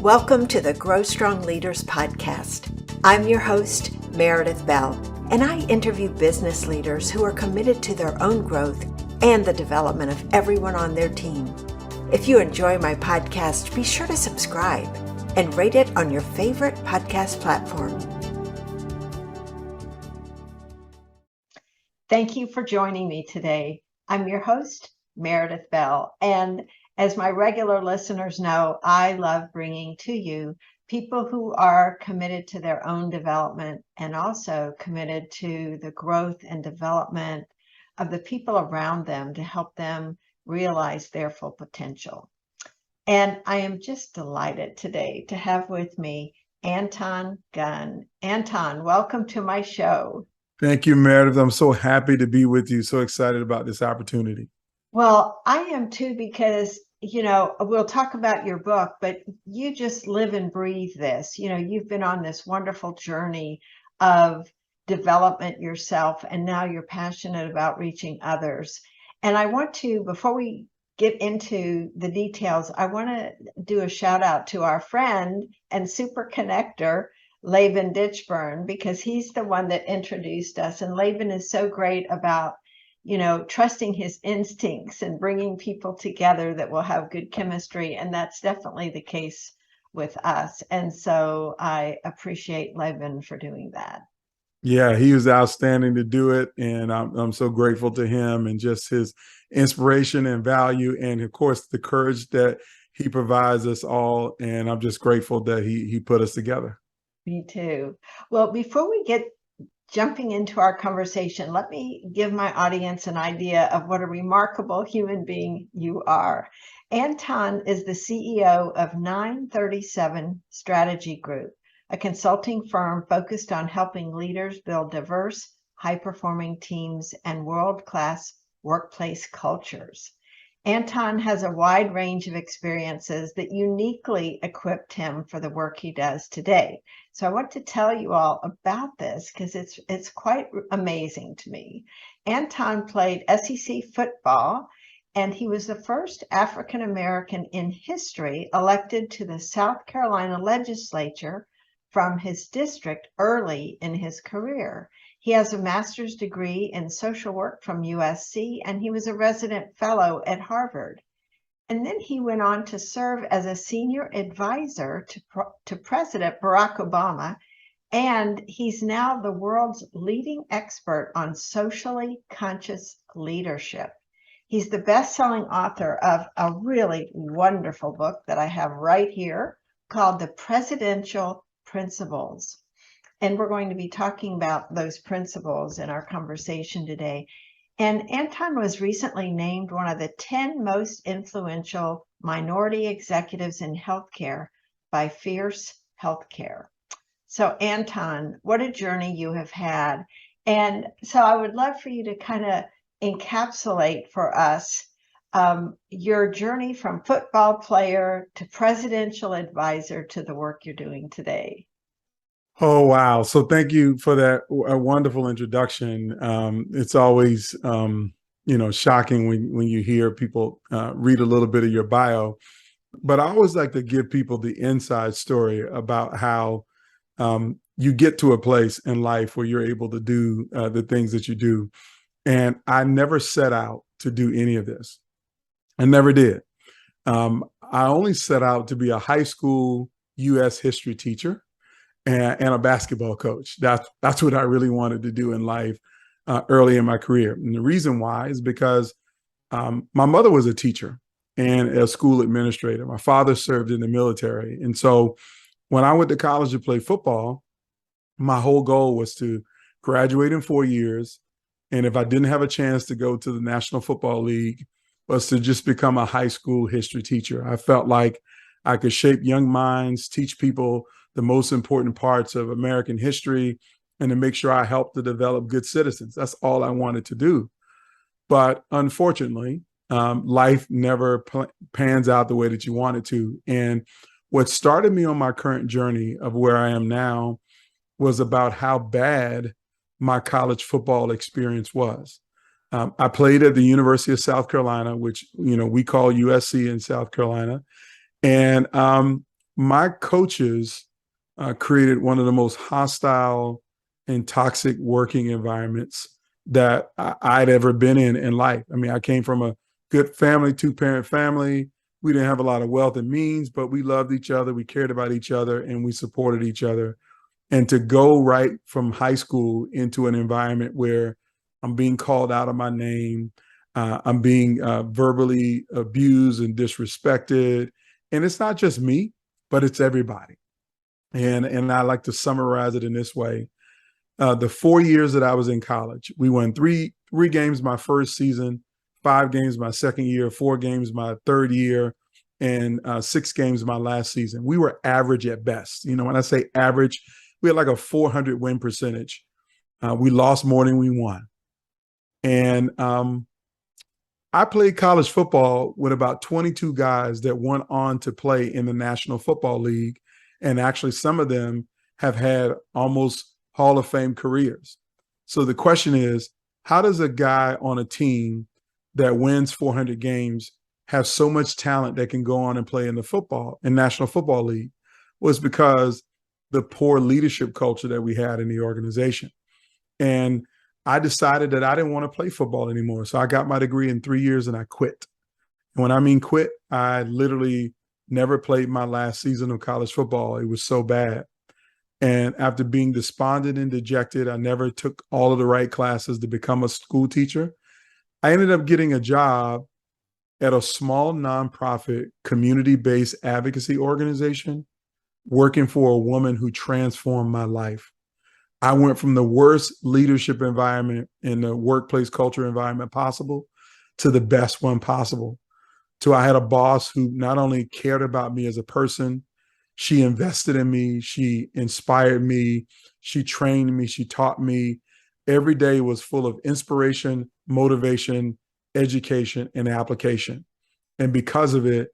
Welcome to the Grow Strong Leaders podcast. I'm your host, Meredith Bell, and I interview business leaders who are committed to their own growth and the development of everyone on their team. If you enjoy my podcast, be sure to subscribe and rate it on your favorite podcast platform. Thank you for joining me today. I'm your host, Meredith Bell, and as my regular listeners know, I love bringing to you people who are committed to their own development and also committed to the growth and development of the people around them to help them realize their full potential. And I am just delighted today to have with me Anton Gunn. Anton, welcome to my show. Thank you, Meredith. I'm so happy to be with you. So excited about this opportunity. Well, I am too, because we'll talk about your book, but you just live and breathe this. You've been on this wonderful journey of development yourself, and now you're passionate about reaching others. And I want to, before we get into the details, I want to do a shout out to our friend and super connector, Laban Ditchburn, because he's the one that introduced us. And Laban is so great about trusting his instincts and bringing people together that will have good chemistry. And that's definitely the case with us. And so I appreciate Laban for doing that. Yeah, he was outstanding to do it. And I'm so grateful to him and just his inspiration and value. And of course, the courage that he provides us all. And I'm just grateful that he put us together. Me too. Well, before we get jumping into our conversation, let me give my audience an idea of what a remarkable human being you are. Anton is the CEO of 937 Strategy Group, a consulting firm focused on helping leaders build diverse, high-performing teams and world-class workplace cultures. Anton has a wide range of experiences that uniquely equipped him for the work he does today. So I want to tell you all about this because it's quite amazing to me. Anton played SEC football, and he was the first African American in history elected to the South Carolina legislature from his district early in his career. He has a master's degree in social work from USC, and he was a resident fellow at Harvard. And then he went on to serve as a senior advisor to President Barack Obama, and he's now the world's leading expert on socially conscious leadership. He's the best-selling author of a really wonderful book that I have right here called The Presidential Principles. And we're going to be talking about those principles in our conversation today. And Anton was recently named one of the 10 most influential minority executives in healthcare by Fierce Healthcare. So Anton, what a journey you have had. And so I would love for you to kind of encapsulate for us your journey from football player to presidential advisor to the work you're doing today. Oh, wow. So thank you for that wonderful introduction. It's always, shocking when you hear people read a little bit of your bio. But I always like to give people the inside story about how you get to a place in life where you're able to do the things that you do. And I never set out to do any of this. I never did. I only set out to be a high school U.S. history teacher and a basketball coach. That's what I really wanted to do in life early in my career. And the reason why is because my mother was a teacher and a school administrator. My father served in the military. And so when I went to college to play football, my whole goal was to graduate in 4 years. And if I didn't have a chance to go to the National Football League, was to just become a high school history teacher. I felt like I could shape young minds, teach people the most important parts of American history, and to make sure I helped to develop good citizens. That's all I wanted to do. But unfortunately, life never pans out the way that you want it to. And what started me on my current journey of where I am now was about how bad my college football experience was. I played at the University of South Carolina, which we call USC in South Carolina. And my coaches created one of the most hostile and toxic working environments that I'd ever been in life. I mean, I came from a good family, two-parent family. We didn't have a lot of wealth and means, but we loved each other. We cared about each other and we supported each other. And to go right from high school into an environment where I'm being called out of my name, I'm being verbally abused and disrespected. And it's not just me, but it's everybody. And I like to summarize it in this way. The 4 years that I was in college, we won three games my first season, 5 games my second year, 4 games my third year, and 6 games my last season. We were average at best. You know, when I say average, we had like a 400 win percentage. We lost more than we won. And I played college football with about 22 guys that went on to play in the National Football League. And actually, some of them have had almost Hall of Fame careers. So the question is, how does a guy on a team that wins 400 games have so much talent that can go on and play in the National Football League? Well, it's because the poor leadership culture that we had in the organization. And I decided that I didn't want to play football anymore. So I got my degree in 3 years and I quit. And when I mean quit, I literally never played my last season of college football. It was so bad. And after being despondent and dejected, I never took all of the right classes to become a school teacher. I ended up getting a job at a small nonprofit community-based advocacy organization, working for a woman who transformed my life. I went from the worst leadership environment in the workplace culture environment possible to the best one possible. So I had a boss who not only cared about me as a person, she invested in me, she inspired me, she trained me, she taught me. Every day was full of inspiration, motivation, education, and application. And because of it,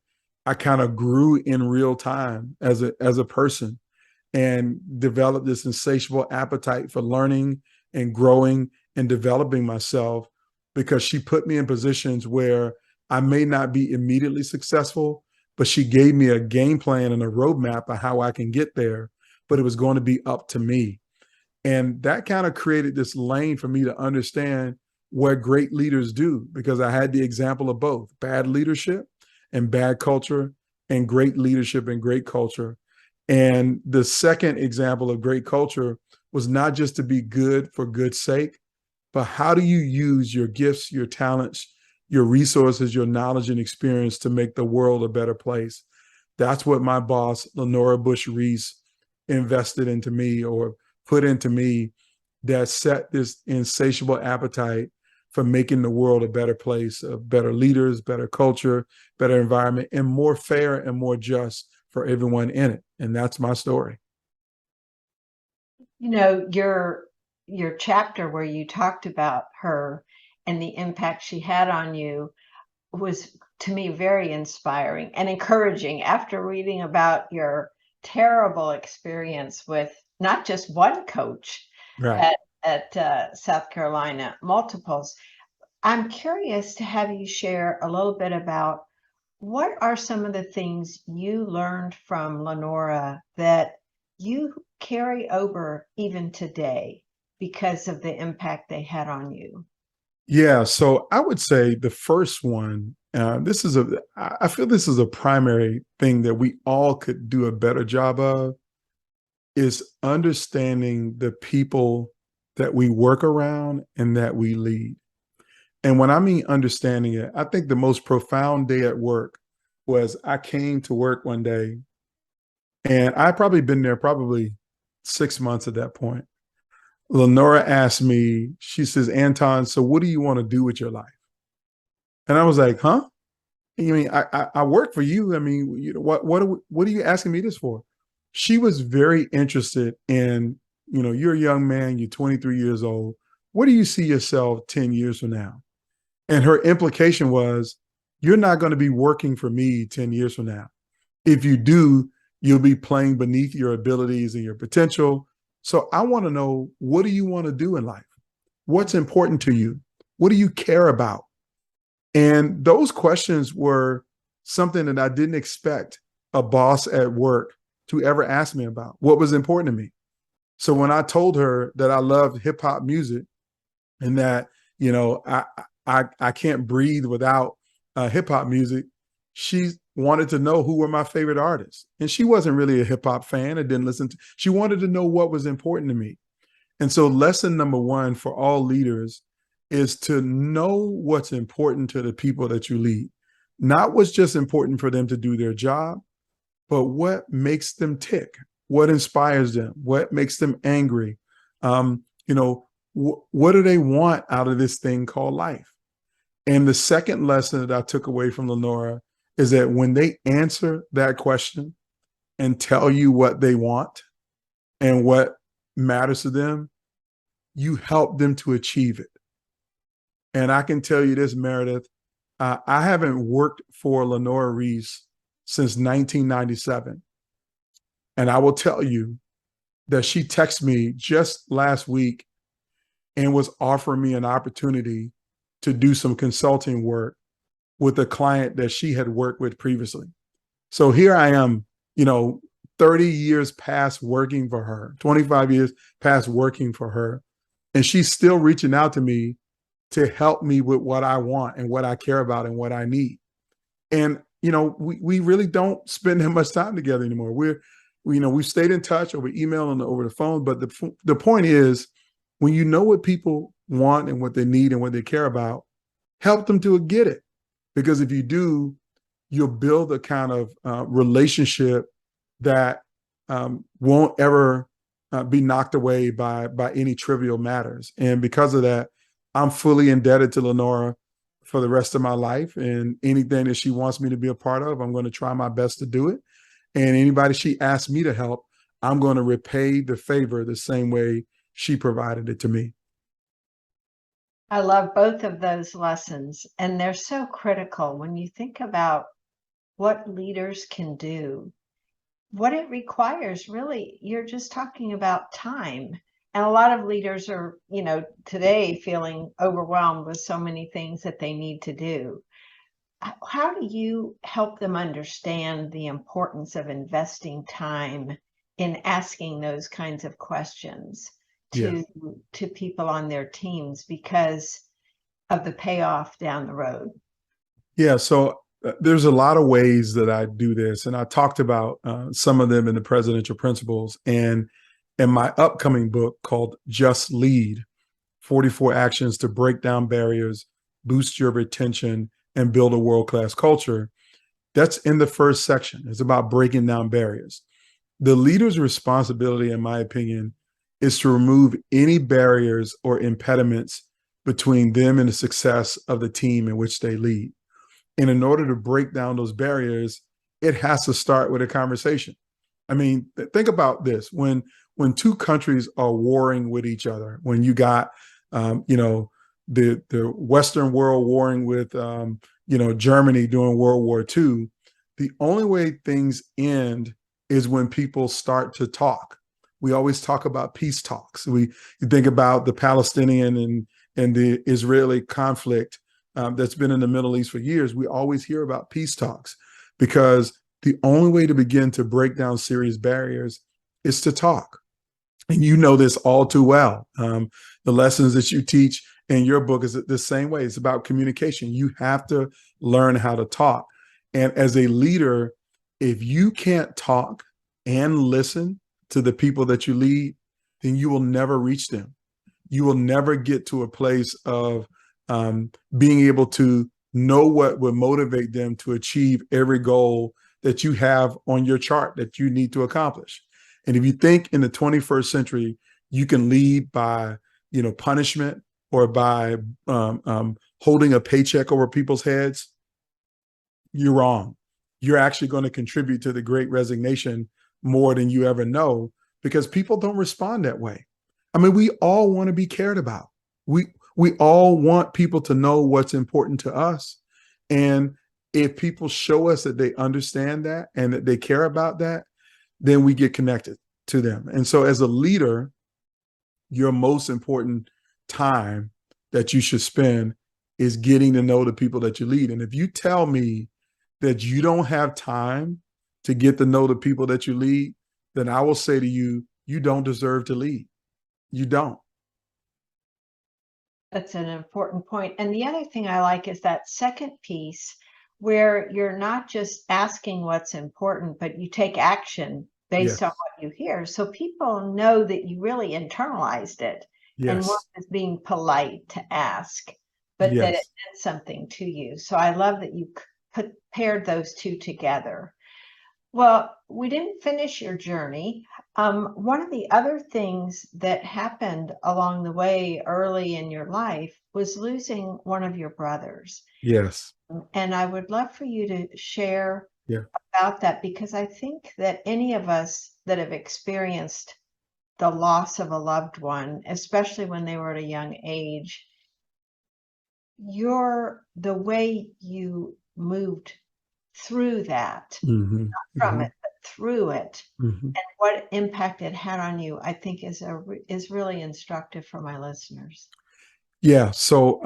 I kind of grew in real time as a person and developed this insatiable appetite for learning and growing and developing myself, because she put me in positions where I may not be immediately successful, but she gave me a game plan and a roadmap of how I can get there, but it was going to be up to me. And that kind of created this lane for me to understand what great leaders do, because I had the example of both bad leadership and bad culture, and great leadership and great culture. And the second example of great culture was not just to be good for good's sake, but how do you use your gifts, your talents, your resources, your knowledge and experience to make the world a better place? That's what my boss, Lenora Bush Reese, invested into me, or put into me, that set this insatiable appetite for making the world a better place, of better leaders, better culture, better environment, and more fair and more just for everyone in it. And that's my story. You know, your chapter where you talked about her and the impact she had on you was, to me, very inspiring and encouraging after reading about your terrible experience with not just one coach Right. at South Carolina, multiples. I'm curious to have you share a little bit about what are some of the things you learned from Lenora that you carry over even today because of the impact they had on you? Yeah. So I would say the first one, I feel this is a primary thing that we all could do a better job of, is understanding the people that we work around and that we lead. And when I mean understanding it, I think the most profound day at work was I came to work one day, and I'd probably been there probably 6 months at that point. Lenora asked me, she says, Anton, so what do you want to do with your life? And I was like, huh? You mean I work for you? I mean, what are you asking me this for? She was very interested in, you're a young man, you're 23 years old. Where do you see yourself 10 years from now? And her implication was, you're not going to be working for me 10 years from now. If you do, you'll be playing beneath your abilities and your potential. So I want to know, what do you want to do in life? What's important to you? What do you care about? And those questions were something that I didn't expect a boss at work to ever ask me about what was important to me. So when I told her that I loved hip hop music and that, you know, I can't breathe without hip hop music, she wanted to know who were my favorite artists. And she wasn't really a hip hop fan and didn't listen to, she wanted to know what was important to me. And so lesson number one for all leaders is to know what's important to the people that you lead. Not what's just important for them to do their job, but what makes them tick, what inspires them, what makes them angry. You know, what do they want out of this thing called life? And the second lesson that I took away from Lenora is that when they answer that question and tell you what they want and what matters to them, you help them to achieve it. And I can tell you this, Meredith, I haven't worked for Lenora Reese since 1997. And I will tell you that she texted me just last week and was offering me an opportunity to do some consulting work with a client that she had worked with previously. So here I am, you know, 30 years past working for her, 25 years past working for her. And she's still reaching out to me to help me with what I want and what I care about and what I need. And, you know, we really don't spend that much time together anymore. We've stayed in touch over email and over the phone. But the point is, when you know what people want and what they need and what they care about, help them to get it. Because if you do, you'll build a kind of relationship that won't ever be knocked away by any trivial matters. And because of that, I'm fully indebted to Lenora for the rest of my life. And anything that she wants me to be a part of, I'm going to try my best to do it. And anybody she asks me to help, I'm going to repay the favor the same way she provided it to me. I love both of those lessons, and they're so critical when you think about what leaders can do. What it requires, really, you're just talking about time. And a lot of leaders are, you know, today feeling overwhelmed with so many things that they need to do. How do you help them understand the importance of investing time in asking those kinds of questions Yeah. to people on their teams because of the payoff down the road? Yeah. So there's a lot of ways that I do this. And I talked about some of them in the Presidential Principles. And in my upcoming book called Just Lead, 44 Actions to Break Down Barriers, Boost Your Retention, and Build a World-Class Culture, that's in the first section. It's about breaking down barriers. The leader's responsibility, in my opinion, is to remove any barriers or impediments between them and the success of the team in which they lead. And in order to break down those barriers, it has to start with a conversation. I mean, think about this. When two countries are warring with each other, when you got, the Western world warring with, Germany during World War II, the only way things end is when people start to talk. We always talk about peace talks. You think about the Palestinian and the Israeli conflict that's been in the Middle East for years. We always hear about peace talks because the only way to begin to break down serious barriers is to talk. And you know this all too well. The lessons that you teach in your book is the same way. It's about communication. You have to learn how to talk. And as a leader, if you can't talk and listen to the people that you lead, then you will never reach them. You will never get to a place of being able to know what would motivate them to achieve every goal that you have on your chart that you need to accomplish. And if you think in the 21st century, you can lead by, punishment or by holding a paycheck over people's heads, you're wrong. You're actually going to contribute to the Great Resignation more than you ever know, because people don't respond that way. I mean, we all want to be cared about. We all want people to know what's important to us. And if people show us that they understand that and that they care about that, then we get connected to them. And so as a leader, your most important time that you should spend is getting to know the people that you lead. And if you tell me that you don't have time to get to know the people that you lead, then I will say to you, you don't deserve to lead. You don't. That's an important point. And the other thing I like is that second piece where you're not just asking what's important, but you take action based on Yes. what you hear. So people know that you really internalized it and weren't Yes. just being polite to ask, but that it Yes. meant something to you. So I love that you paired those two together. Well, we didn't finish your journey. One of the other things that happened along the way early in your life was losing one of your brothers. Yes. And I would love for you to share Yeah. about that because I think that any of us that have experienced the loss of a loved one, especially when they were at a young age, the way you moved through that, Mm-hmm. from Mm-hmm. it, but through it, Mm-hmm. and what impact it had on you, I think is really instructive for my listeners. Yeah. So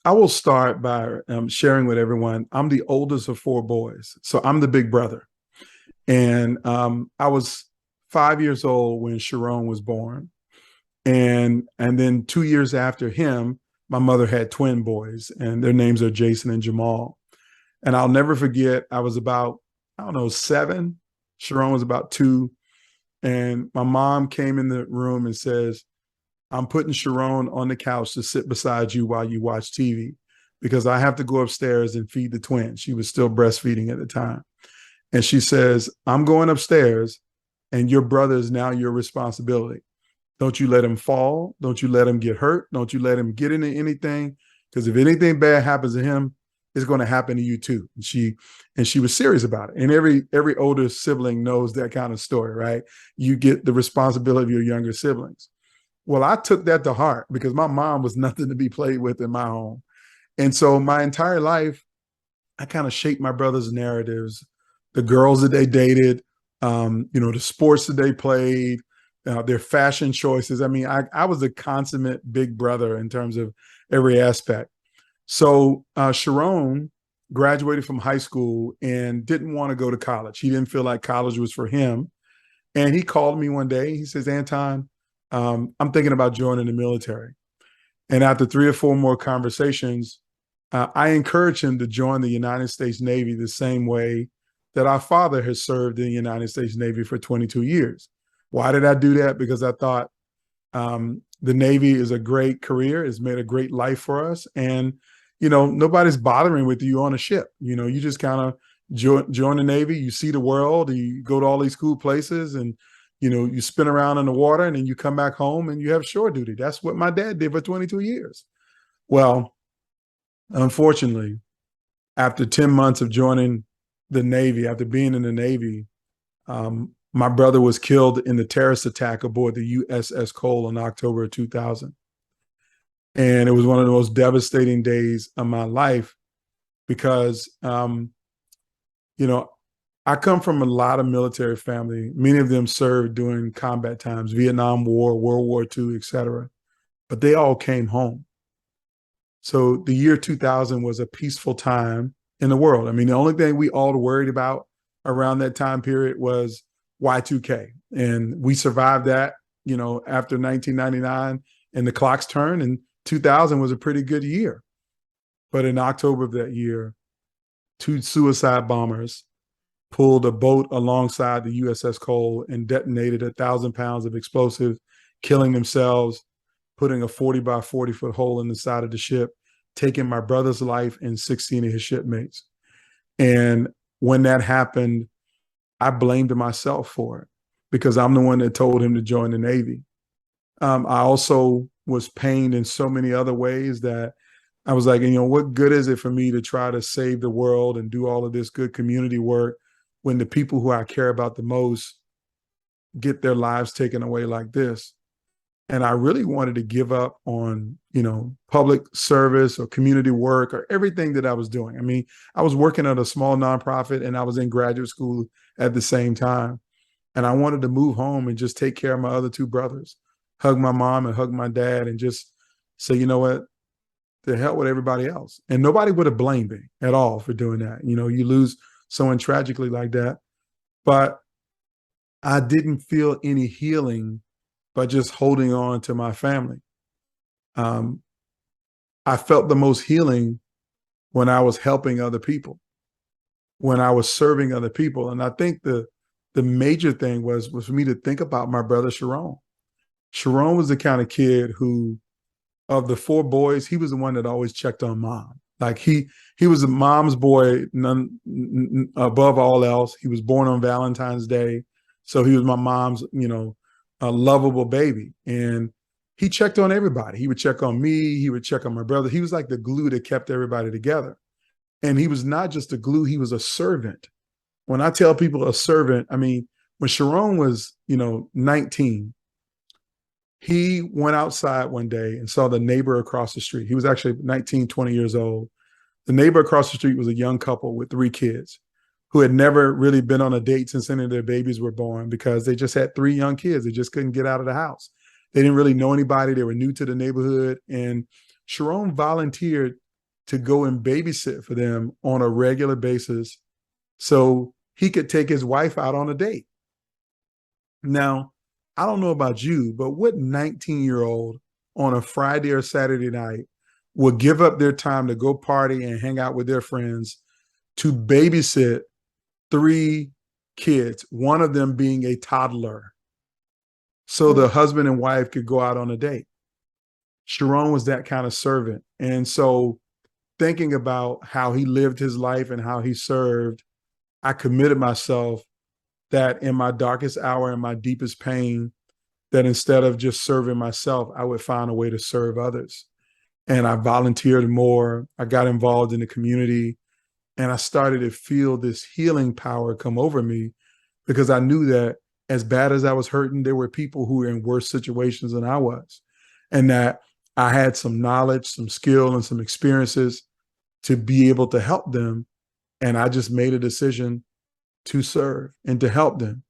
I will start by sharing with everyone. I'm the oldest of four boys. So I'm the big brother. And I was 5 years old when Sharon was born. And then 2 years after him, my mother had twin boys, and their names are Jason and Jamal. And I'll never forget, I was about, I don't know, 7. Sharon was about 2. And my mom came in the room and says, I'm putting Sharon on the couch to sit beside you while you watch TV because I have to go upstairs and feed the twins. She was still breastfeeding at the time. And she says, I'm going upstairs and your brother is now your responsibility. Don't you let him fall. Don't you let him get hurt. Don't you let him get into anything. Because if anything bad happens to him, it's going to happen to you too. And she was serious about it. And every older sibling knows that kind of story, right? You get the responsibility of your younger siblings. Well, I took that to heart because my mom was nothing to be played with in my home. And so my entire life, I kind of shaped my brother's narratives, the girls that they dated, the sports that they played, their fashion choices. I mean, I was a consummate big brother in terms of every aspect. So Sharon graduated from high school and didn't want to go to college. He didn't feel like college was for him. And he called me one day. He says, Anton, I'm thinking about joining the military. And after 3 or 4 more conversations, I encouraged him to join the United States Navy the same way that our father has served in the United States Navy for 22 years. Why did I do that? Because I thought the Navy is a great career. It's made a great life for us. And, nobody's bothering with you on a ship. You just kind of join the Navy, you see the world, you go to all these cool places and, you spin around in the water and then you come back home and you have shore duty. That's what my dad did for 22 years. Well, unfortunately, after 10 months of joining the Navy, after being in the Navy, my brother was killed in the terrorist attack aboard the USS Cole in October of 2000. And it was one of the most devastating days of my life because, I come from a lot of military family. Many of them served during combat times, Vietnam War, World War II, et cetera. But they all came home. So the year 2000 was a peaceful time in the world. I mean, the only thing we all worried about around that time period was Y2K. And we survived that, after 1999 and the clocks turned, and 2000 was a pretty good year. But in October of that year, 2 suicide bombers pulled a boat alongside the USS Cole and detonated 1,000 pounds of explosives, killing themselves, putting a 40 by 40-foot hole in the side of the ship, taking my brother's life and 16 of his shipmates. And when that happened, I blamed myself for it because I'm the one that told him to join the Navy. I also was pained in so many other ways that I was like, what good is it for me to try to save the world and do all of this good community work when the people who I care about the most get their lives taken away like this? And I really wanted to give up on, public service or community work or everything that I was doing. I mean, I was working at a small nonprofit and I was in graduate school at the same time. And I wanted to move home and just take care of my other 2 brothers, hug my mom and hug my dad and just say, you know what, to hell with everybody else. And nobody would have blamed me at all for doing that. You lose someone tragically like that. but I didn't feel any healing by just holding on to my family. I felt the most healing when I was helping other people, when I was serving other people. And I think the major thing was for me to think about my brother Sharon. Sharon was the kind of kid who, of the four boys, he was the one that always checked on mom. Like he was a mom's boy, above all else. He was born on Valentine's Day, so he was my mom's, a lovable baby. And he checked on everybody. He would check on me. He would check on my brother. He was like the glue that kept everybody together. And he was not just a glue, he was a servant. When I tell people a servant, I mean, when Sharon was, 19, he went outside one day and saw the neighbor across the street. He was actually 19, 20 years old. The neighbor across the street was a young couple with 3 kids who had never really been on a date since any of their babies were born because they just had 3 young kids. They just couldn't get out of the house. They didn't really know anybody. They were new to the neighborhood. And Sharon volunteered to go and babysit for them on a regular basis so he could take his wife out on a date. Now, I don't know about you, but what 19-year-old on a Friday or Saturday night would give up their time to go party and hang out with their friends to babysit 3 kids, one of them being a toddler, so the husband and wife could go out on a date? Sharon was that kind of servant. And so thinking about how he lived his life and how he served, I committed myself that in my darkest hour and my deepest pain, that instead of just serving myself, I would find a way to serve others. And I volunteered more. I got involved in the community, and I started to feel this healing power come over me because I knew that as bad as I was hurting, there were people who were in worse situations than I was, and that I had some knowledge, some skill, and some experiences to be able to help them. And I just made a decision to serve and to help them.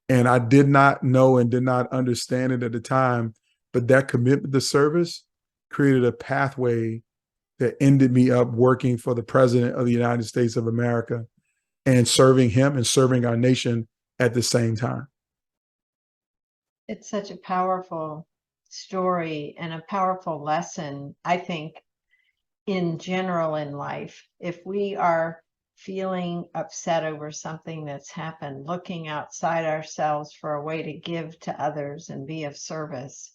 And I did not know and did not understand it at the time, but that commitment to service created a pathway that ended me up working for the President of the United States of America and serving him and serving our nation at the same time. It's such a powerful story and a powerful lesson, I think, in general in life. If we are feeling upset over something that's happened, looking outside ourselves for a way to give to others and be of service,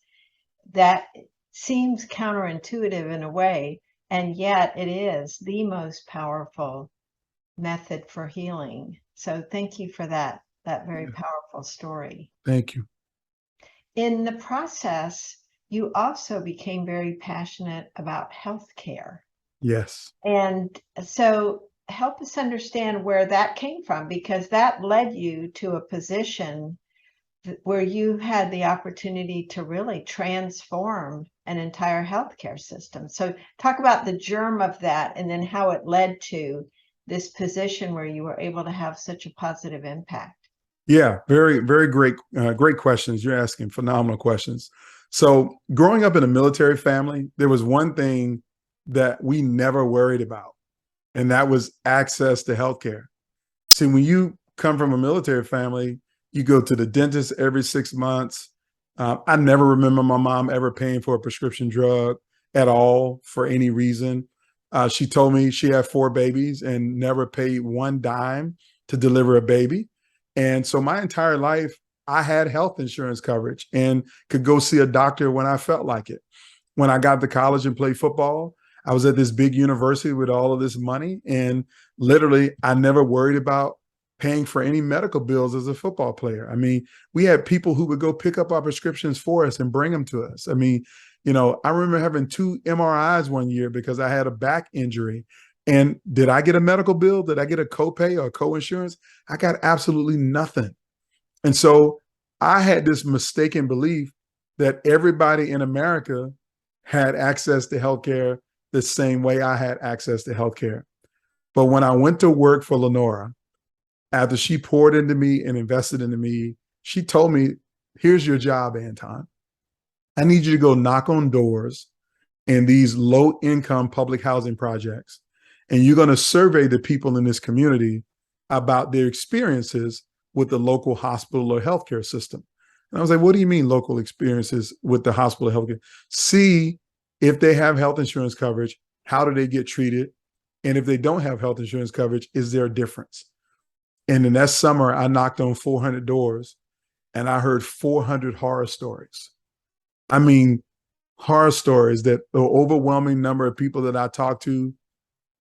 that seems counterintuitive in a way, and yet it is the most powerful method for healing. So thank you for that very powerful story. Thank you. In the process, you also became very passionate about healthcare. Yes. And so help us understand where that came from, because that led you to a position where you had the opportunity to really transform an entire healthcare system. So talk about the germ of that and then how it led to this position where you were able to have such a positive impact. Yeah, very, very great questions. You're asking phenomenal questions. So growing up in a military family, there was one thing that we never worried about, and that was access to healthcare. See, when you come from a military family, you go to the dentist every 6 months. I never remember my mom ever paying for a prescription drug at all for any reason. She told me she had 4 babies and never paid 1 dime to deliver a baby. And so my entire life, I had health insurance coverage and could go see a doctor when I felt like it. When I got to college and played football, I was at this big university with all of this money. And literally, I never worried about paying for any medical bills as a football player. I mean, we had people who would go pick up our prescriptions for us and bring them to us. I mean, I remember having 2 MRIs one year because I had a back injury. And did I get a medical bill? Did I get a copay or co-insurance? I got absolutely nothing. And so I had this mistaken belief that everybody in America had access to healthcare the same way I had access to healthcare. But when I went to work for Lenora, after she poured into me and invested into me, she told me, here's your job, Anton. I need you to go knock on doors in these low-income public housing projects, and you're going to survey the people in this community about their experiences with the local hospital or healthcare system. And I was like, what do you mean local experiences with the hospital or healthcare? See if they have health insurance coverage, how do they get treated? And if they don't have health insurance coverage, is there a difference? And in that summer, I knocked on 400 doors and I heard 400 horror stories. I mean, horror stories that the overwhelming number of people that I talked to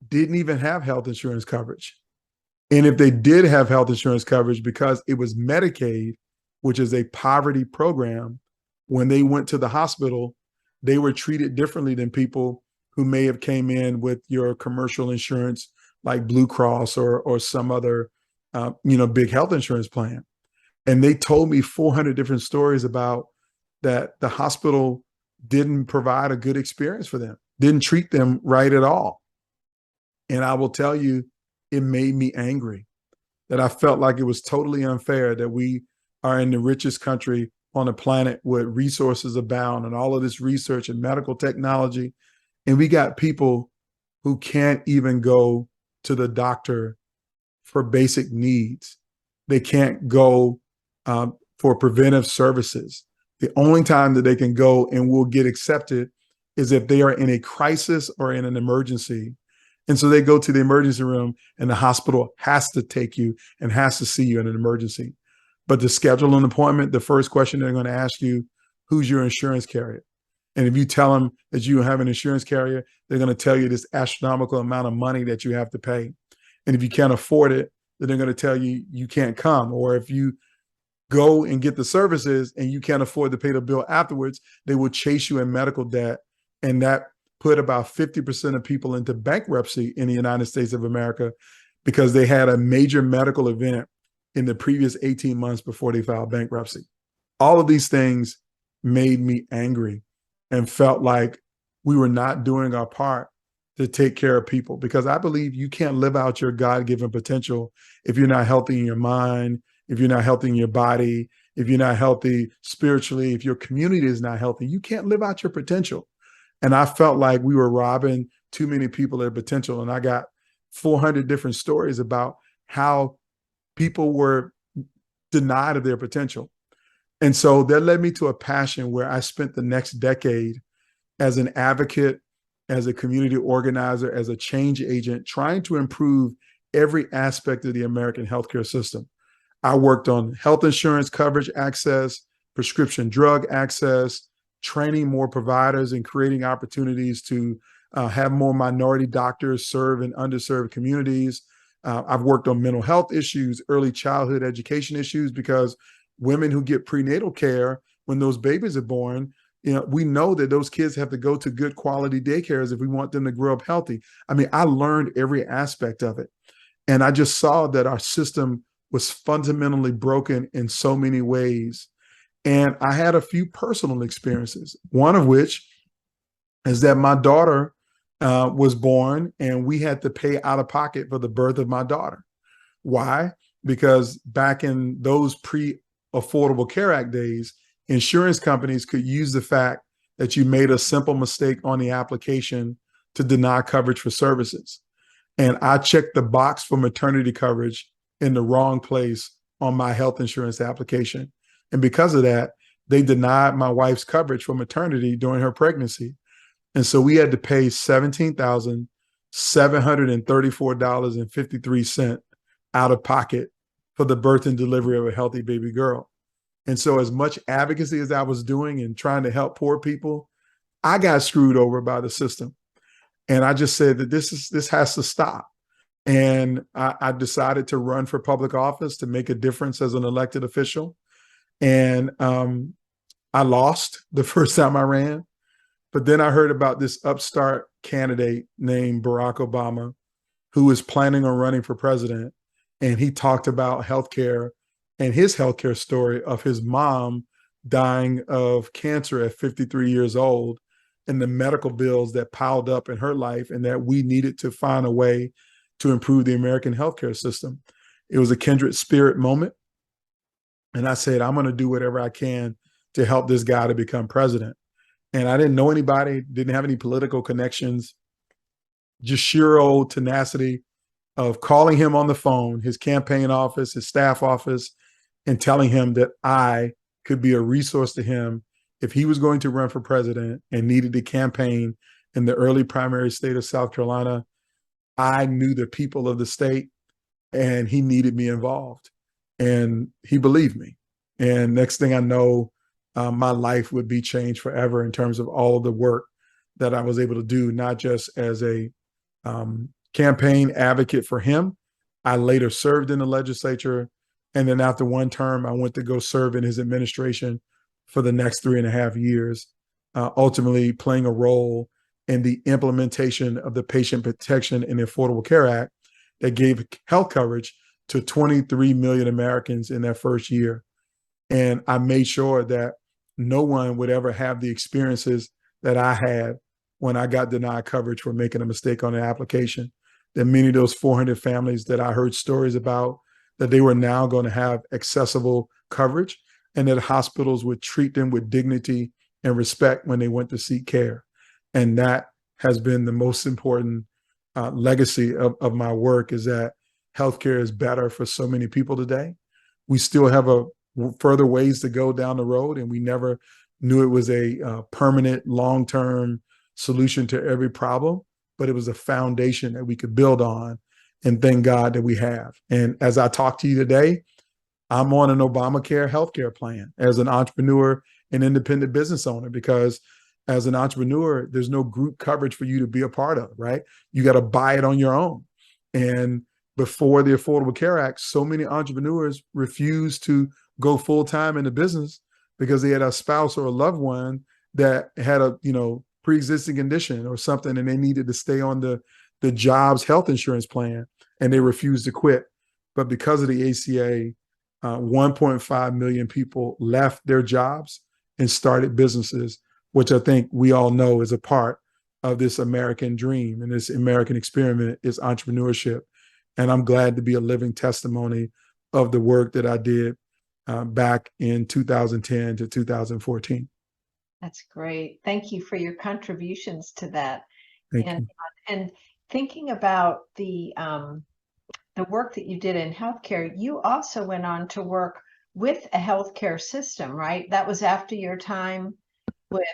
didn't even have health insurance coverage. And if they did have health insurance coverage, because it was Medicaid, which is a poverty program, when they went to the hospital, they were treated differently than people who may have came in with your commercial insurance like Blue Cross or some other big health insurance plan. And they told me 400 different stories about that the hospital didn't provide a good experience for them, didn't treat them right at all. And I will tell you, it made me angry, that I felt like it was totally unfair that we are in the richest country on the planet where resources abound and all of this research and medical technology. And we got people who can't even go to the doctor for basic needs. They can't go for preventive services. The only time that they can go and will get accepted is if they are in a crisis or in an emergency. And so they go to the emergency room and the hospital has to take you and has to see you in an emergency. But to schedule an appointment, the first question they're going to ask you, who's your insurance carrier? And if you tell them that you have an insurance carrier, they're going to tell you this astronomical amount of money that you have to pay. And if you can't afford it, then they're going to tell you you can't come. Or if you go and get the services and you can't afford to pay the bill afterwards, they will chase you in medical debt. And that put about 50% of people into bankruptcy in the United States of America because they had a major medical event in the previous 18 months before they filed bankruptcy. All of these things made me angry and felt like we were not doing our part to take care of people, because I believe you can't live out your God-given potential if you're not healthy in your mind, if you're not healthy in your body, if you're not healthy spiritually, if your community is not healthy. You can't live out your potential. And I felt like we were robbing too many people their potential. And I got 400 different stories about how people were denied of their potential. And so that led me to a passion where I spent the next decade as an advocate, as a community organizer, as a change agent, trying to improve every aspect of the American healthcare system. I worked on health insurance coverage access, prescription drug access, training more providers and creating opportunities to have more minority doctors serve in underserved communities. I've worked on mental health issues, early childhood education issues, because women who get prenatal care when those babies are born, we know that those kids have to go to good quality daycares if we want them to grow up healthy. I mean, I learned every aspect of it. And I just saw that our system was fundamentally broken in so many ways. And I had a few personal experiences, one of which is that my daughter was born and we had to pay out of pocket for the birth of my daughter. Why? Because back in those pre-Affordable Care Act days, insurance companies could use the fact that you made a simple mistake on the application to deny coverage for services. And I checked the box for maternity coverage in the wrong place on my health insurance application. And because of that, they denied my wife's coverage for maternity during her pregnancy. And so we had to pay $17,734.53 out of pocket for the birth and delivery of a healthy baby girl. And so as much advocacy as I was doing and trying to help poor people, I got screwed over by the system. And I just said that this has to stop. And I decided to run for public office to make a difference as an elected official. And I lost the first time I ran. But then I heard about this upstart candidate named Barack Obama, who was planning on running for president. And he talked about healthcare and his healthcare story of his mom dying of cancer at 53 years old, and the medical bills that piled up in her life, and that we needed to find a way to improve the American healthcare system. It was a kindred spirit moment. And I said, I'm going to do whatever I can to help this guy to become president. And I didn't know anybody, didn't have any political connections, just sheer old tenacity of calling him on the phone, his campaign office, his staff office, and telling him that I could be a resource to him if he was going to run for president and needed to campaign in the early primary state of South Carolina. I knew the people of the state and he needed me involved. And he believed me. And next thing I know, my life would be changed forever in terms of all of the work that I was able to do, not just as a campaign advocate for him. I later served in the legislature. And then after one term, I went to go serve in his administration for the next 3.5 years, ultimately playing a role in the implementation of the Patient Protection and Affordable Care Act that gave health coverage to 23 million Americans in that first year. And I made sure that no one would ever have the experiences that I had when I got denied coverage for making a mistake on the application. That many of those 400 families that I heard stories about, that they were now going to have accessible coverage, and that hospitals would treat them with dignity and respect when they went to seek care. And that has been the most important legacy of my work, is that healthcare is better for so many people today. We still have a further ways to go down the road, and we never knew it was a permanent, long-term solution to every problem, but it was a foundation that we could build on, and thank God that we have. And as I talk to you today, I'm on an Obamacare healthcare plan as an entrepreneur and independent business owner, because as an entrepreneur, there's no group coverage for you to be a part of, right? You got to buy it on your own. And before the Affordable Care Act, so many entrepreneurs refused to go full-time in the business because they had a spouse or a loved one that had a, pre-existing condition or something, and they needed to stay on the job's health insurance plan, and they refused to quit. But because of the ACA, 1.5 million people left their jobs and started businesses, which I think we all know is a part of this American dream and this American experiment is entrepreneurship. And I'm glad to be a living testimony of the work that I did back in 2010 to 2014. That's great. Thank you for your contributions to that. Thank you. And thinking about the work that you did in healthcare, you also went on to work with a healthcare system, right? That was after your time with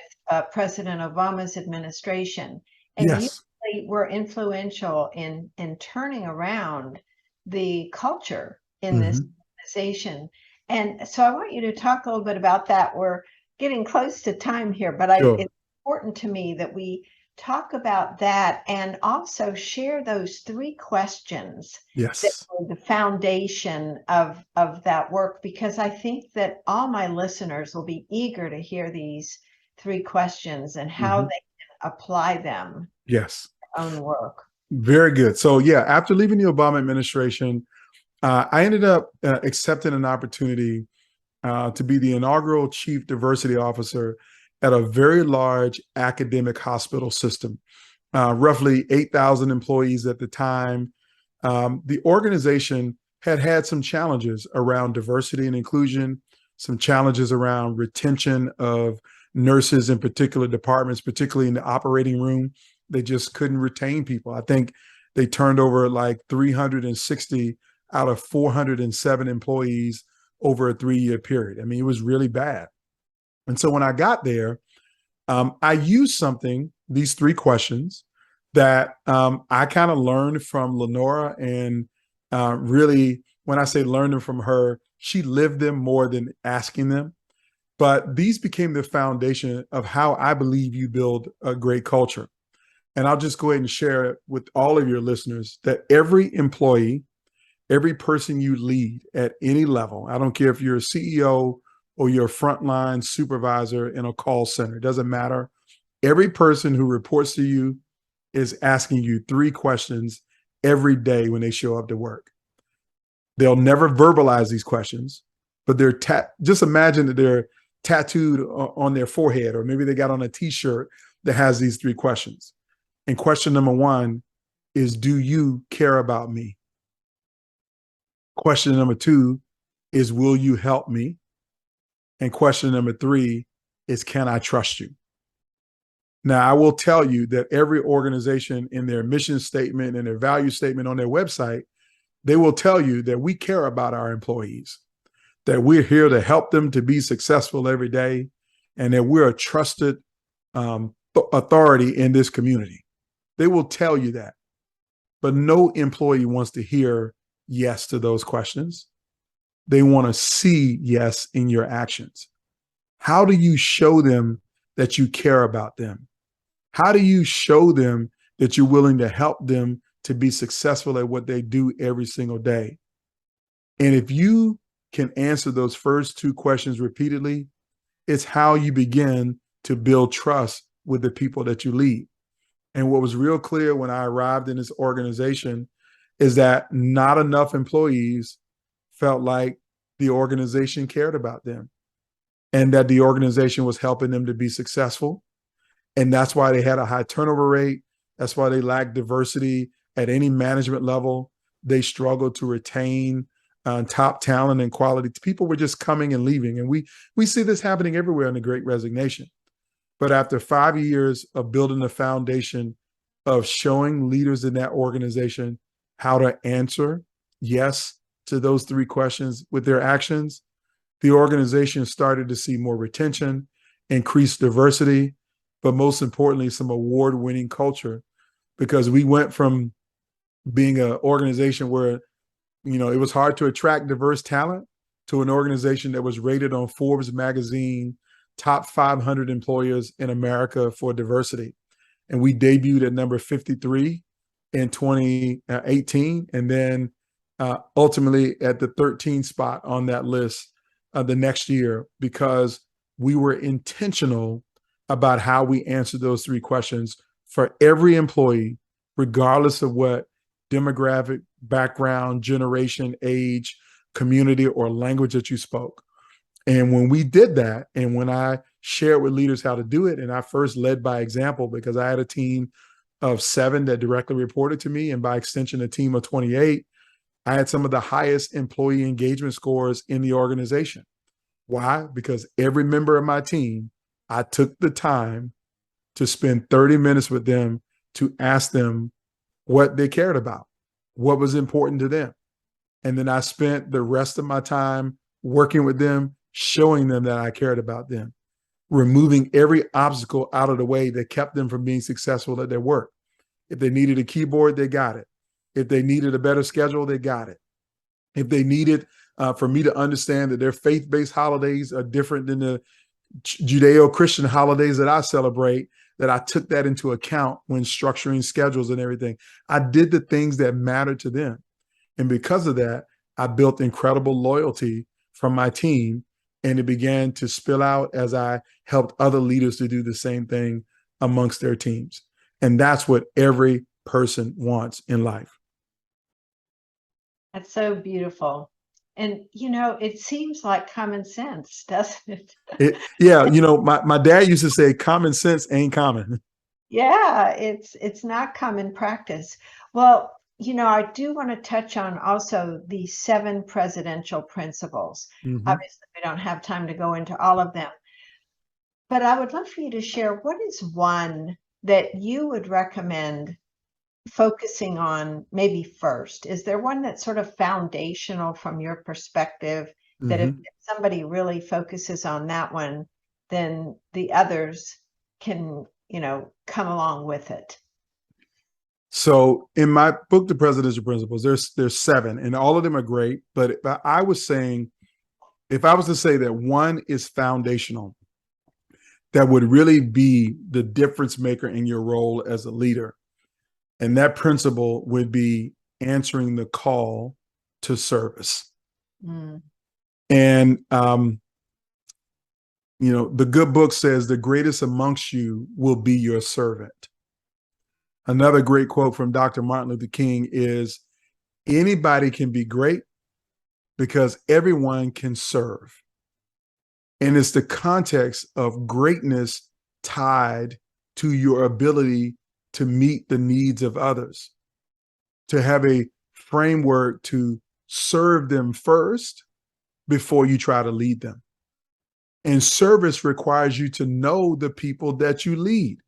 President Obama's administration. And Yes. you really were influential in turning around the culture in this organization. And so I want you to talk a little bit about that. We're getting close to time here, but Sure. it's important to me that we talk about that and also share those 3 questions Yes. that were the foundation of that work, because I think that all my listeners will be eager to hear these 3 questions and how they can apply them Yes. to their own work. Very good. So yeah, after leaving the Obama administration, I ended up accepting an opportunity to be the inaugural chief diversity officer at a very large academic hospital system, roughly 8,000 employees at the time. The organization had some challenges around diversity and inclusion, some challenges around retention of nurses in particular departments, particularly in the operating room. They just couldn't retain people. I think they turned over like 360 out of 407 employees over a 3-year period. I mean, it was really bad. And so when I got there, I used these 3 questions that I kind of learned from Lenora. And really, when I say learned them from her, she lived them more than asking them. But these became the foundation of how I believe you build a great culture. And I'll just go ahead and share it with all of your listeners that every employee, every person you lead at any level, I don't care if you're a CEO or you're a frontline supervisor in a call center, it doesn't matter. Every person who reports to you is asking you 3 questions every day when they show up to work. They'll never verbalize these questions, but they're just imagine that they're tattooed on their forehead, or maybe they got on a t-shirt that has these 3 questions. And question number 1 is, do you care about me? Question number 2 is, will you help me? And question number 3 is, can I trust you? Now, I will tell you that every organization in their mission statement and their value statement on their website, they will tell you that we care about our employees. that we're here to help them to be successful every day, and that we're a trusted authority in this community. They will tell you that. But no employee wants to hear yes to those questions. They want to see yes in your actions. How do you show them that you care about them? How do you show them that you're willing to help them to be successful at what they do every single day? And if you can answer those first two questions repeatedly, it's how you begin to build trust with the people that you lead. And what was real clear when I arrived in this organization is that not enough employees felt like the organization cared about them and that the organization was helping them to be successful. And that's why they had a high turnover rate. That's why they lacked diversity at any management level. They struggled to retain top talent and quality. People were just coming and leaving. And we see this happening everywhere in the Great Resignation. But after 5 years of building the foundation of showing leaders in that organization how to answer yes to those three questions with their actions, the organization started to see more retention, increased diversity, but most importantly, some award-winning culture, because we went from being an organization where, it was hard to attract diverse talent to an organization that was rated on Forbes magazine top 500 employers in America for diversity. And we debuted at number 53 in 2018, and then ultimately at the 13th spot on that list the next year, because we were intentional about how we answered those three questions for every employee, regardless of what demographic, background, generation, age, community, or language that you spoke. And when we did that, and when I shared with leaders how to do it, and I first led by example because I had a team of 7 that directly reported to me, and by extension, a team of 28, I had some of the highest employee engagement scores in the organization. Why? Because every member of my team, I took the time to spend 30 minutes with them to ask them what they cared about, what was important to them. And then I spent the rest of my time working with them, showing them that I cared about them, removing every obstacle out of the way that kept them from being successful at their work. If they needed a keyboard, they got it. If they needed a better schedule, they got it. If they needed for me to understand that their faith-based holidays are different than the Judeo-Christian holidays that I celebrate, that I took that into account when structuring schedules and everything. I did the things that mattered to them. And because of that, I built incredible loyalty from my team, and it began to spill out as I helped other leaders to do the same thing amongst their teams. And that's what every person wants in life. That's so beautiful. And, it seems like common sense, doesn't it? My dad used to say common sense ain't common. Yeah, it's not common practice. Well, I do want to touch on also the 7 presidential principles. Mm-hmm. Obviously, we don't have time to go into all of them, but I would love for you to share what is one that you would recommend focusing on maybe first. Is there one that's sort of foundational from your perspective that if somebody really focuses on that one, then the others can, come along with it? So in my book, The Presidential Principles, there's 7, and all of them are great. But I was saying, if I was to say that one is foundational, that would really be the difference maker in your role as a leader, and that principle would be answering the call to service. And, the good book says the greatest amongst you will be your servant. Another great quote from Dr. Martin Luther King is, anybody can be great because everyone can serve. And it's the context of greatness tied to your ability to meet the needs of others, to have a framework to serve them first before you try to lead them. And service requires you to know the people that you lead.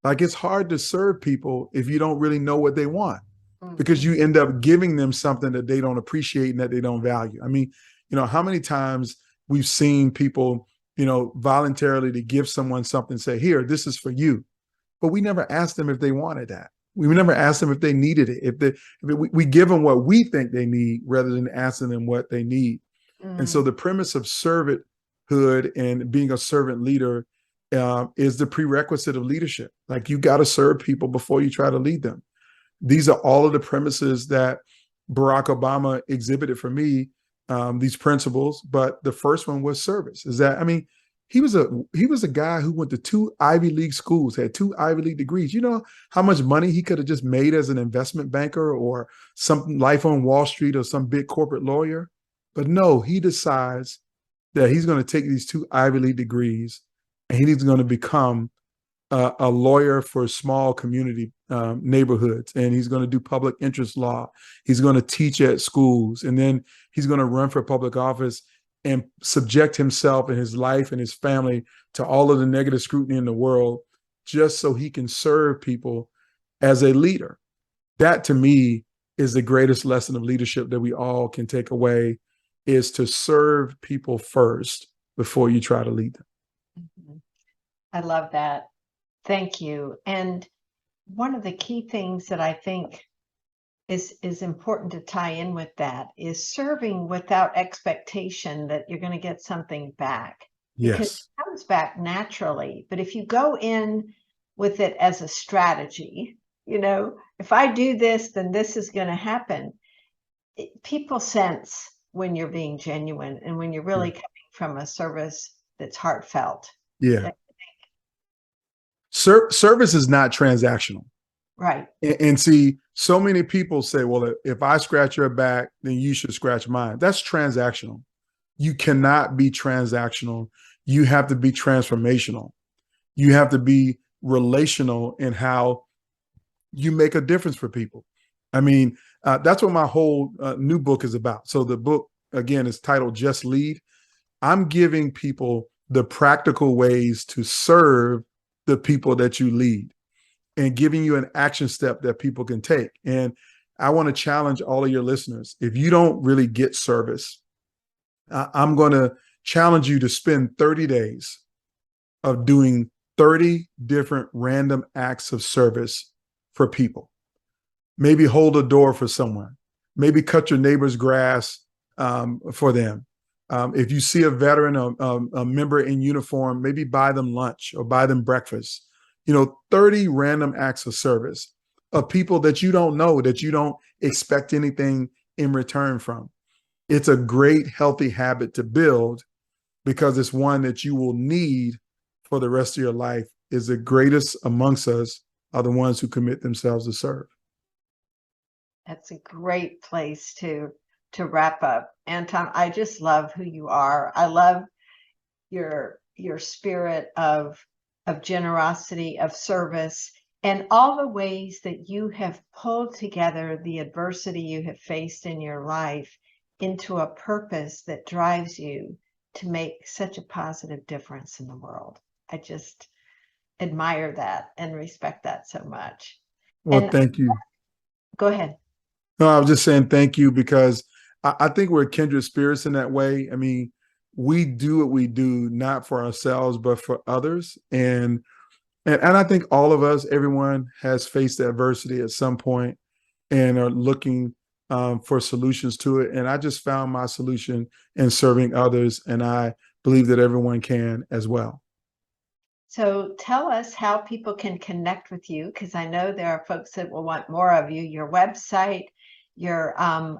Like, it's hard to serve people if you don't really know what they want, because you end up giving them something that they don't appreciate and that they don't value. I mean, How many times we've seen people, voluntarily to give someone something, say, here, this is for you. But we never asked them if they wanted that. We never asked them if they needed it. We give them what we think they need rather than asking them what they need. And so the premise of servanthood and being a servant leader is the prerequisite of leadership. Like, you got to serve people before you try to lead them. These are all of the premises that Barack Obama exhibited for me, these principles. But the first one was service. He was a guy who went to 2 Ivy League schools, had 2 Ivy League degrees. You know how much money he could have just made as an investment banker or some life on Wall Street or some big corporate lawyer. But no, he decides that he's going to take these 2 Ivy League degrees and he's going to become a lawyer for small community neighborhoods. And he's going to do public interest law. He's going to teach at schools. And then he's going to run for public office and subject himself and his life and his family to all of the negative scrutiny in the world, just so he can serve people as a leader. That, to me, is the greatest lesson of leadership that we all can take away, is to serve people first before you try to lead them. I love that. Thank you. And one of the key things that I think is important to tie in with that is serving without expectation that you're going to get something back. Because Yes. it comes back naturally. But if you go in with it as a strategy, if I do this, then this is going to happen. People sense when you're being genuine and when you're really coming from a service that's heartfelt. Yeah. Service is not transactional. Right. And see, so many people say, well, if I scratch your back, then you should scratch mine. That's transactional. You cannot be transactional. You have to be transformational. You have to be relational in how you make a difference for people. That's what my whole new book is about. So the book, again, is titled Just Lead. I'm giving people the practical ways to serve the people that you lead, and giving you an action step that people can take. And I want to challenge all of your listeners. If you don't really get service, I'm going to challenge you to spend 30 days of doing 30 different random acts of service for people. Maybe hold a door for someone. Maybe cut your neighbor's grass for them. If you see a veteran, a member in uniform, maybe buy them lunch or buy them breakfast. 30 random acts of service of people that you don't know, that you don't expect anything in return from. It's a great, healthy habit to build, because it's one that you will need for the rest of your life. Is the greatest amongst us are the ones who commit themselves to serve. That's a great place to wrap up. Anton, I just love who you are. I love your spirit of generosity, of service, and all the ways that you have pulled together the adversity you have faced in your life into a purpose that drives you to make such a positive difference in the world. I just admire that and respect that so much. Well, thank you. Go ahead. No, I was just saying thank you, because I think we're kindred spirits in that way. We do what we do, not for ourselves, but for others. And I think all of us, everyone has faced adversity at some point and are looking for solutions to it. And I just found my solution in serving others. And I believe that everyone can as well. So tell us how people can connect with you, because I know there are folks that will want more of you, your website, your,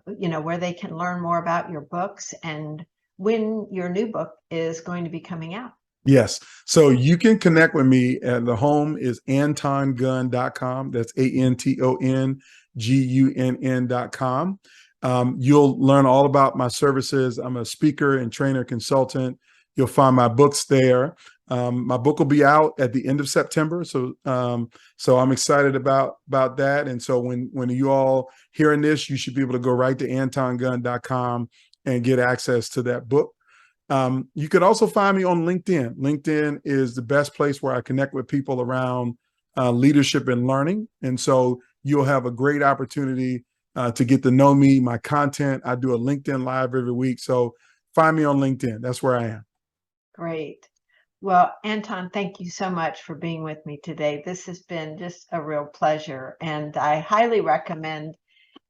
where they can learn more about your books, and when your new book is going to be coming out. Yes. So you can connect with me at the home is AntonGunn.com. That's AntonGunn.com. You'll learn all about my services. I'm a speaker and trainer consultant. You'll find my books there. My book will be out at the end of September. So I'm excited about that. And so when you all hearing this, you should be able to go right to AntonGunn.com and get access to that book. You can also find me on LinkedIn. LinkedIn is the best place where I connect with people around leadership and learning. And so you'll have a great opportunity to get to know me, my content. I do a LinkedIn Live every week. So find me on LinkedIn. That's where I am. Great. Well, Anton, thank you so much for being with me today. This has been just a real pleasure, and I highly recommend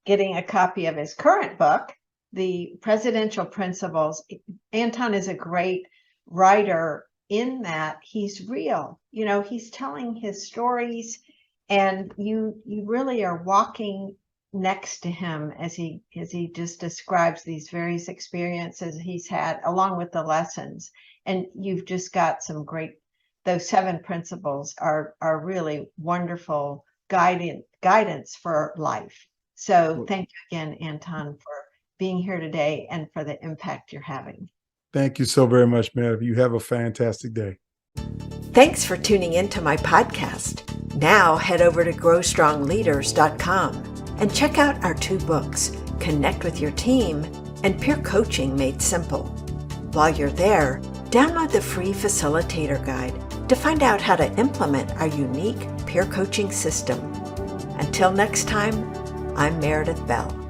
getting a copy of his current book, The Presidential Principles. Anton is a great writer in that he's real. You know, he's telling his stories, and you really are walking next to him as he just describes these various experiences he's had along with the lessons. And you've just got some great, those 7 principles are really wonderful guidance for life. So thank you again, Anton, for being here today and for the impact you're having. Thank you so very much, Meredith. You have a fantastic day. Thanks for tuning into my podcast. Now head over to growstrongleaders.com and check out our 2 books, Connect with Your Team and Peer Coaching Made Simple. While you're there, download the free facilitator guide to find out how to implement our unique peer coaching system. Until next time, I'm Meredith Bell.